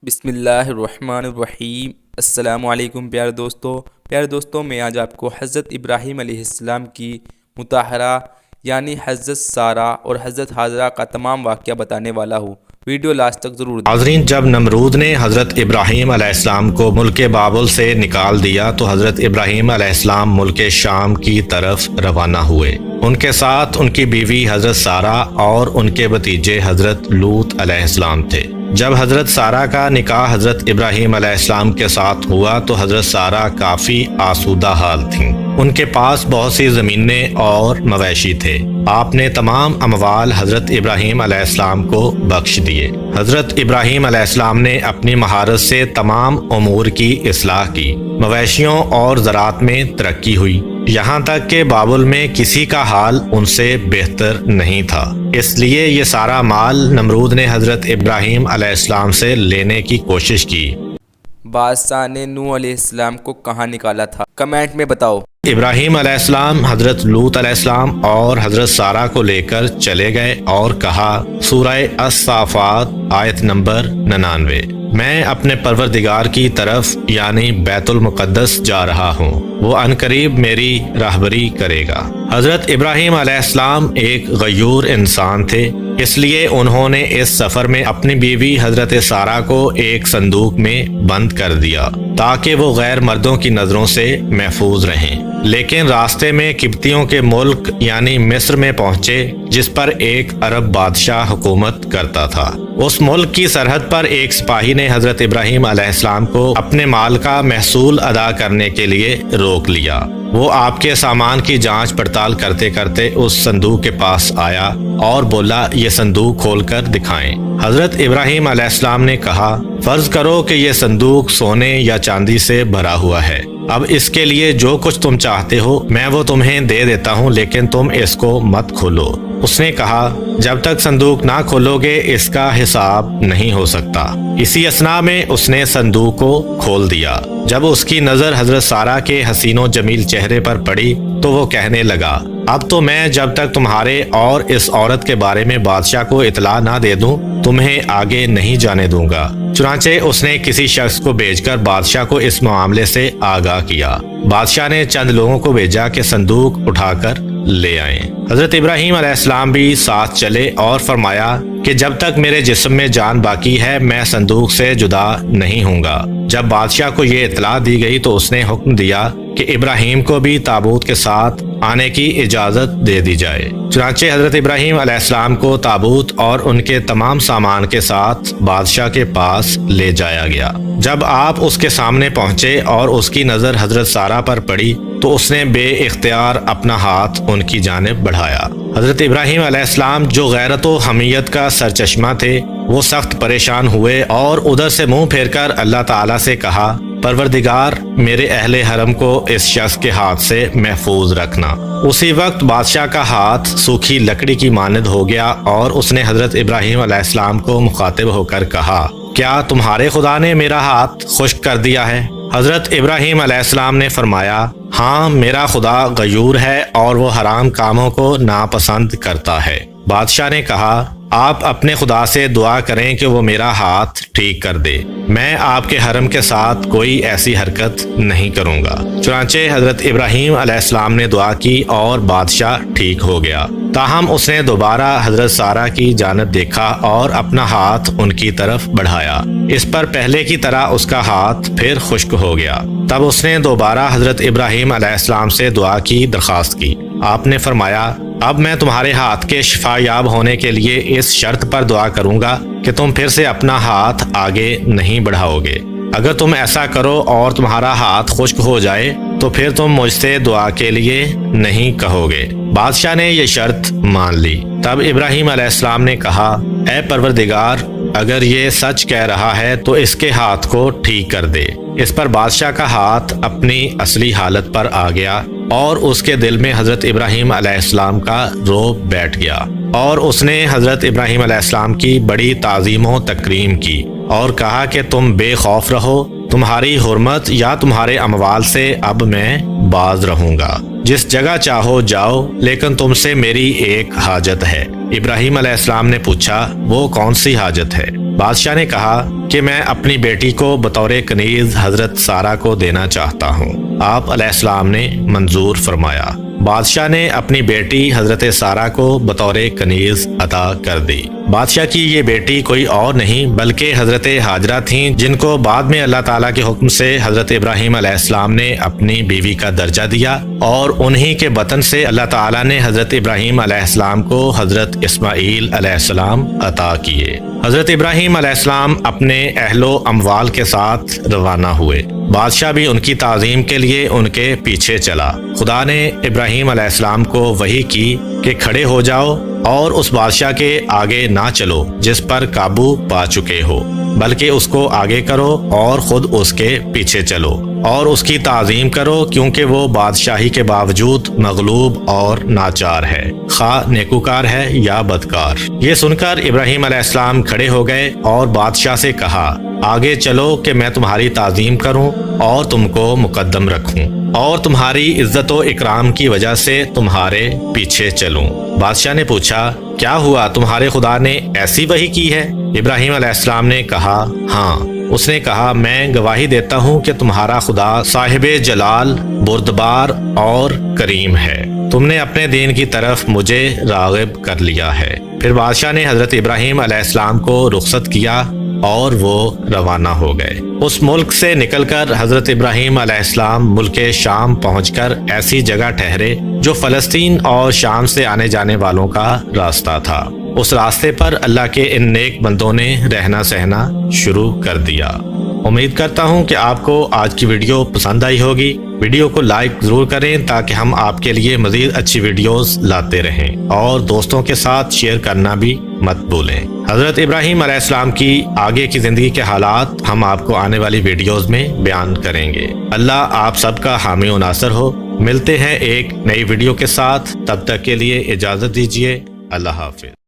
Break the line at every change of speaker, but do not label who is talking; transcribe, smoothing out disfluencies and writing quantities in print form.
بسم اللہ الرحمن الرحیم۔ السلام علیکم پیارے دوستوں میں آج آپ کو حضرت ابراہیم علیہ السلام کی مطہرہ یعنی حضرت سارہ اور حضرت حاجرہ کا تمام واقعہ بتانے والا ہوں۔ ویڈیو لاسٹ تک ضرور دیکھیں۔
ناظرین، جب نمرود نے حضرت ابراہیم علیہ السلام کو ملک بابل سے نکال دیا تو حضرت ابراہیم علیہ السلام ملک شام کی طرف روانہ ہوئے۔ ان کے ساتھ ان کی بیوی حضرت سارہ اور ان کے بھتیجے حضرت لوط علیہ السلام تھے۔ جب حضرت سارہ کا نکاح حضرت ابراہیم علیہ السلام کے ساتھ ہوا تو حضرت سارہ کافی آسودہ حال تھیں۔ ان کے پاس بہت سی زمینیں اور مویشی تھے۔ آپ نے تمام اموال حضرت ابراہیم علیہ السلام کو بخش دیے۔ حضرت ابراہیم علیہ السلام نے اپنی مہارت سے تمام امور کی اصلاح کی۔ مویشیوں اور زراعت میں ترقی ہوئی، یہاں تک کہ بابل میں کسی کا حال ان سے بہتر نہیں تھا۔ اس لیے یہ سارا مال نمرود نے حضرت ابراہیم علیہ السلام سے لینے کی کوشش کی۔
بادشاہ نے نوح علیہ السلام کو کہاں نکالا تھا؟ کمنٹ میں بتاؤ۔
ابراہیم علیہ السلام حضرت لوط علیہ السلام اور حضرت سارہ کو لے کر چلے گئے اور کہا، سورہ الصافات آیت نمبر 99، میں اپنے پروردگار کی طرف یعنی بیت المقدس جا رہا ہوں، وہ عنقریب میری راہبری کرے گا۔ حضرت ابراہیم علیہ السلام ایک غیور انسان تھے، اس لیے انہوں نے اس سفر میں اپنی بیوی حضرت سارہ کو ایک صندوق میں بند کر دیا تاکہ وہ غیر مردوں کی نظروں سے محفوظ رہیں۔ لیکن راستے میں قبطیوں کے ملک یعنی مصر میں پہنچے، جس پر ایک عرب بادشاہ حکومت کرتا تھا۔ اس ملک کی سرحد پر ایک سپاہی نے حضرت ابراہیم علیہ السلام کو اپنے مال کا محصول ادا کرنے کے لیے روک لیا۔ وہ آپ کے سامان کی جانچ پڑتال کرتے کرتے اس صندوق کے پاس آیا اور بولا، یہ صندوق کھول کر دکھائیں۔ حضرت ابراہیم علیہ السلام نے کہا، فرض کرو کہ یہ صندوق سونے یا چاندی سے بھرا ہوا ہے، اب اس کے لیے جو کچھ تم چاہتے ہو میں وہ تمہیں دے دیتا ہوں، لیکن تم اس کو مت کھولو۔ اس نے کہا، جب تک صندوق نہ کھولو گے اس کا حساب نہیں ہو سکتا۔ اسی اثنا میں اس نے صندوق کو کھول دیا۔ جب اس کی نظر حضرت سارہ کے حسین و جمیل چہرے پر پڑی تو وہ کہنے لگا، اب تو میں جب تک تمہارے اور اس عورت کے بارے میں بادشاہ کو اطلاع نہ دے دوں تمہیں آگے نہیں جانے دوں گا۔ چنانچہ اس نے کسی شخص کو بھیج کر بادشاہ کو اس معاملے سے آگاہ کیا۔ بادشاہ نے چند لوگوں کو بھیجا کہ صندوق اٹھا کر لے آئیں۔ حضرت ابراہیم علیہ السلام بھی ساتھ چلے اور فرمایا کہ جب تک میرے جسم میں جان باقی ہے میں صندوق سے جدا نہیں ہوں گا۔ جب بادشاہ کو یہ اطلاع دی گئی تو اس نے حکم دیا کہ ابراہیم کو بھی تابوت کے ساتھ آنے کی اجازت دے دی جائے۔ چنانچہ حضرت ابراہیم علیہ السلام کو تابوت اور ان کے تمام سامان کے ساتھ بادشاہ کے پاس لے جایا گیا۔ جب آپ اس کے سامنے پہنچے اور اس کی نظر حضرت سارہ پر پڑی تو اس نے بے اختیار اپنا ہاتھ ان کی جانب بڑھایا۔ حضرت ابراہیم علیہ السلام جو غیرت و حمیت کا سرچشمہ تھے، وہ سخت پریشان ہوئے اور ادھر سے منہ پھیر کر اللہ تعالیٰ سے کہا، پروردگار میرے اہل حرم کو اس شخص کے ہاتھ سے محفوظ رکھنا۔ اسی وقت بادشاہ کا ہاتھ سوکھی لکڑی کی مانند ہو گیا اور اس نے حضرت ابراہیم علیہ السلام کو مخاطب ہو کر کہا، کیا تمہارے خدا نے میرا ہاتھ خشک کر دیا ہے؟ حضرت ابراہیم علیہ السلام نے فرمایا، ہاں میرا خدا غیور ہے اور وہ حرام کاموں کو ناپسند کرتا ہے۔ بادشاہ نے کہا، آپ اپنے خدا سے دعا کریں کہ وہ میرا ہاتھ ٹھیک کر دے، میں آپ کے حرم کے ساتھ کوئی ایسی حرکت نہیں کروں گا۔ چنانچہ حضرت ابراہیم علیہ السلام نے دعا کی اور بادشاہ ٹھیک ہو گیا۔ تاہم اس نے دوبارہ حضرت سارہ کی جانب دیکھا اور اپنا ہاتھ ان کی طرف بڑھایا۔ اس پر پہلے کی طرح اس کا ہاتھ پھر خشک ہو گیا۔ تب اس نے دوبارہ حضرت ابراہیم علیہ السلام سے دعا کی درخواست کی۔ آپ نے فرمایا، اب میں تمہارے ہاتھ کے شفا یاب ہونے کے لیے اس شرط پر دعا کروں گا کہ تم پھر سے اپنا ہاتھ آگے نہیں بڑھاؤ گے۔ اگر تم ایسا کرو اور تمہارا ہاتھ خشک ہو جائے تو پھر تم مجھ سے دعا کے لیے نہیں کہو گے۔ بادشاہ نے یہ شرط مان لی۔ تب ابراہیم علیہ السلام نے کہا، اے پروردگار اگر یہ سچ کہہ رہا ہے تو اس کے ہاتھ کو ٹھیک کر دے۔ اس پر بادشاہ کا ہاتھ اپنی اصلی حالت پر آ گیا اور اس کے دل میں حضرت ابراہیم علیہ السلام کا رعب بیٹھ گیا اور اس نے حضرت ابراہیم علیہ السلام کی بڑی تعظیم و تکریم کی اور کہا کہ تم بے خوف رہو، تمہاری حرمت یا تمہارے اموال سے اب میں باز رہوں گا، جس جگہ چاہو جاؤ، لیکن تم سے میری ایک حاجت ہے۔ ابراہیم علیہ السلام نے پوچھا، وہ کون سی حاجت ہے؟ بادشاہ نے کہا، کہ میں اپنی بیٹی کو بطور کنیز حضرت سارہ کو دینا چاہتا ہوں۔ آپ علیہ السلام نے منظور فرمایا۔ بادشاہ نے اپنی بیٹی حضرت سارہ کو بطور کنیز عطا کر دی۔ بادشاہ کی یہ بیٹی کوئی اور نہیں بلکہ حضرت ہاجرہ تھیں، جن کو بعد میں اللہ تعالیٰ کے حکم سے حضرت ابراہیم علیہ السلام نے اپنی بیوی کا درجہ دیا، اور انہی کے بطن سے اللہ تعالیٰ نے حضرت ابراہیم علیہ السلام کو حضرت اسماعیل علیہ السلام عطا کیے۔ حضرت ابراہیم علیہ السلام اپنے اہل و اموال کے ساتھ روانہ ہوئے۔ بادشاہ بھی ان کی تعظیم کے لیے ان کے پیچھے چلا۔ خدا نے ابراہیم علیہ السلام کو وحی کی کہ کھڑے ہو جاؤ اور اس بادشاہ کے آگے نہ چلو جس پر قابو پا چکے ہو، بلکہ اس کو آگے کرو اور خود اس کے پیچھے چلو اور اس کی تعظیم کرو، کیونکہ وہ بادشاہی کے باوجود مغلوب اور ناچار ہے، خواہ نیکوکار ہے یا بدکار۔ یہ سن کر ابراہیم علیہ السلام کھڑے ہو گئے اور بادشاہ سے کہا، آگے چلو کہ میں تمہاری تعظیم کروں اور تم کو مقدم رکھوں اور تمہاری عزت و اکرام کی وجہ سے تمہارے پیچھے چلوں۔ بادشاہ نے پوچھا، کیا ہوا، تمہارے خدا نے ایسی وحی کی ہے؟ ابراہیم علیہ السلام نے کہا، ہاں۔ اس نے کہا، میں گواہی دیتا ہوں کہ تمہارا خدا صاحب جلال، بردبار اور کریم ہے۔ تم نے اپنے دین کی طرف مجھے راغب کر لیا ہے۔ پھر بادشاہ نے حضرت ابراہیم علیہ السلام کو رخصت کیا اور وہ روانہ ہو گئے۔ اس ملک سے نکل کر حضرت ابراہیم علیہ السلام ملک شام پہنچ کر ایسی جگہ ٹھہرے جو فلسطین اور شام سے آنے جانے والوں کا راستہ تھا۔ اس راستے پر اللہ کے ان نیک بندوں نے رہنا سہنا شروع کر دیا۔ امید کرتا ہوں کہ آپ کو آج کی ویڈیو پسند آئی ہوگی۔ ویڈیو کو لائک ضرور کریں تاکہ ہم آپ کے لیے مزید اچھی ویڈیوز لاتے رہیں، اور دوستوں کے ساتھ شیئر کرنا بھی مت بھولیں۔ حضرت ابراہیم علیہ السلام کی آگے کی زندگی کے حالات ہم آپ کو آنے والی ویڈیوز میں بیان کریں گے۔ اللہ آپ سب کا حامی و ناصر ہو۔ ملتے ہیں ایک نئی ویڈیو کے ساتھ، تب تک کے لیے اجازت دیجیے۔ اللہ حافظ۔